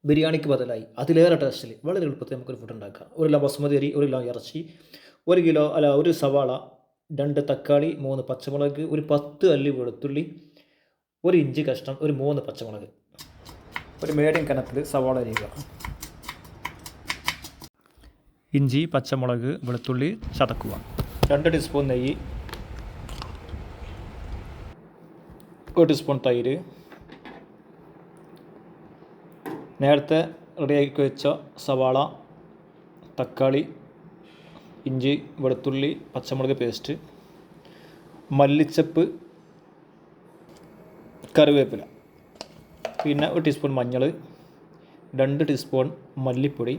ബിരിയാണിക്ക് ബദലായി അതിലേറെ ടേസ്റ്റിൽ വളരെ എളുപ്പത്തിൽ നമുക്കൊരു ഫുഡ് ഉണ്ടാക്കാം. 1 കിലോ ബസുമതി അരി, 1 കിലോ ഇറച്ചി, 1 സവാള, 2 തക്കാളി, 3 പച്ചമുളക്, ഒരു 10 അല്ലി വെളുത്തുള്ളി, 1 ഇഞ്ചി കഷ്ണം, ഒരു 3 പച്ചമുളക്, ഒരു മീഡിയം കനത്തിൽ സവാള അരിയുക. ഇഞ്ചി, പച്ചമുളക്, വെളുത്തുള്ളി ചതക്കുക. 2 ടീസ്പൂൺ നെയ്യ്, 1 ടീസ്പൂൺ തൈര്, നേരത്തെ റെഡിയാക്കി വെച്ച സവാള, തക്കാളി, ഇഞ്ചി, വെളുത്തുള്ളി, പച്ചമുളക് പേസ്റ്റ്, മല്ലിച്ചപ്പ്, കറിവേപ്പില, പിന്നെ 1 ടീസ്പൂൺ മഞ്ഞൾ, 2 ടീസ്പൂൺ മല്ലിപ്പൊടി,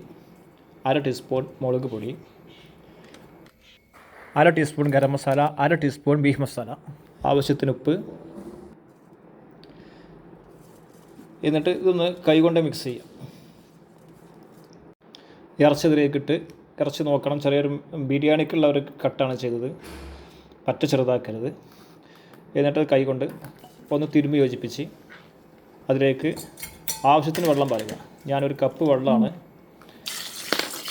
1/2 ടീസ്പൂൺ മുളക് പൊടി, 1/2 teaspoon garam masala, 1/2 teaspoon beef masala, ആവശ്യത്തിന് ഉപ്പ്. എന്നിട്ട് ഇതൊന്ന് കൈകൊണ്ട് മിക്സ് ചെയ്യാം. ഇറച്ചി ഇതിലേക്കിട്ട് ഇറച്ചി നോക്കണം, ചെറിയൊരു ബിരിയാണിക്കുള്ള ഒരു കട്ടാണ് ചെയ്തത്, പറ്റ ചെറുതാക്കരുത്. എന്നിട്ട് കൈകൊണ്ട് ഒന്ന് തിരുമ്പി യോജിപ്പിച്ച് അതിലേക്ക് ആവശ്യത്തിന് വെള്ളം പാരുക. ഞാനൊരു കപ്പ് വെള്ളമാണ്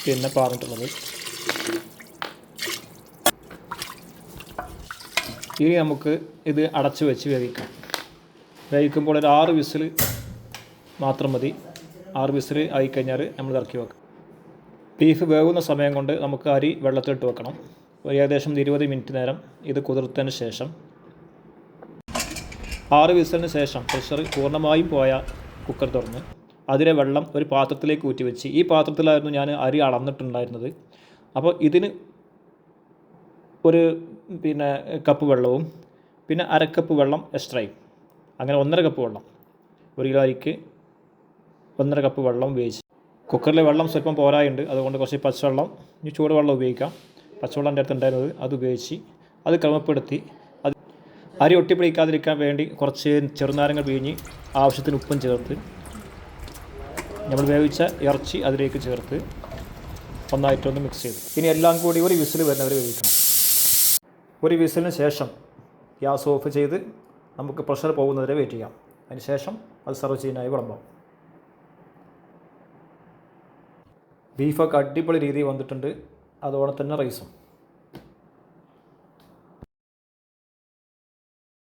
പിന്നെ പറഞ്ഞിട്ടുള്ളത്. ഇനി നമുക്ക് ഇത് അടച്ച് വെച്ച് വേവിക്കാം. വേവിക്കുമ്പോൾ ഒരു 6 വിസിൽ മാത്രം മതി. 6 വിസിൽ ആയിക്കഴിഞ്ഞാൽ നമ്മൾ ഇറക്കി വെക്കാം. ബീഫ് വേകുന്ന സമയം കൊണ്ട് നമുക്ക് അരി വെള്ളത്തിലിട്ട് വെക്കണം. ഏകദേശം 20 മിനിറ്റ് നേരം ഇത് കുതിർത്തതിന് ശേഷം 6 വിസിലിന് ശേഷം പ്രഷർ പൂർണ്ണമായും പോയ കുക്കർ തുറന്ന് അതിലെ വെള്ളം ഒരു പാത്രത്തിലേക്ക് ഊറ്റി വെച്ച്, ഈ പാത്രത്തിലായിരുന്നു ഞാൻ അരി അളന്നിട്ടുണ്ടായിരുന്നത്. അപ്പോൾ ഇതിന് ഒരു കപ്പ് വെള്ളവും പിന്നെ 1/2 കപ്പ് വെള്ളം എക്സ്ട്രായും, അങ്ങനെ 1.5 കപ്പ് വെള്ളം. 1 കിലോ അരിക്ക് 1.5 കപ്പ് വെള്ളം ഉപയോഗിച്ച്. കുക്കറിൽ വെള്ളം സ്വല്പം പോരായുണ്ട്, അതുകൊണ്ട് കുറച്ച് പച്ചവെള്ളം, ഇനി ചൂടുവെള്ളം ഉപയോഗിക്കാം. പച്ചവെള്ളം എൻ്റെ അടുത്ത് ഉണ്ടായിരുന്നത് അത് ഉപയോഗിച്ച് അത് ക്രമപ്പെടുത്തി അത് അരി ഒട്ടിപ്പിടിക്കാതിരിക്കാൻ വേണ്ടി കുറച്ച് ചെറുനാരങ്ങ പിഴിഞ്ഞ് ആവശ്യത്തിന് ഉപ്പും ചേർത്ത് നമ്മൾ വേവിച്ച ഇറച്ചി അതിലേക്ക് ചേർത്ത് ഒന്നായിട്ടൊന്ന് മിക്സ് ചെയ്തു. ഇനി എല്ലാം കൂടി ഒരു വിസിൽ വരുന്നവരെ വേവിക്കണം. ഒരു വിസിലിന് ശേഷം ഗ്യാസ് ഓഫ് ചെയ്ത് നമുക്ക് പ്രഷർ പോകുന്നവരെ വെയിറ്റ് ചെയ്യാം. അതിന് ശേഷം അത് സെർവ് ചെയ്യാനായി വിളമ്പാം. ബീഫൊക്കെ അടിപൊളി രീതിയിൽ വന്നിട്ടുണ്ട്, അതുപോലെ തന്നെ റൈസും.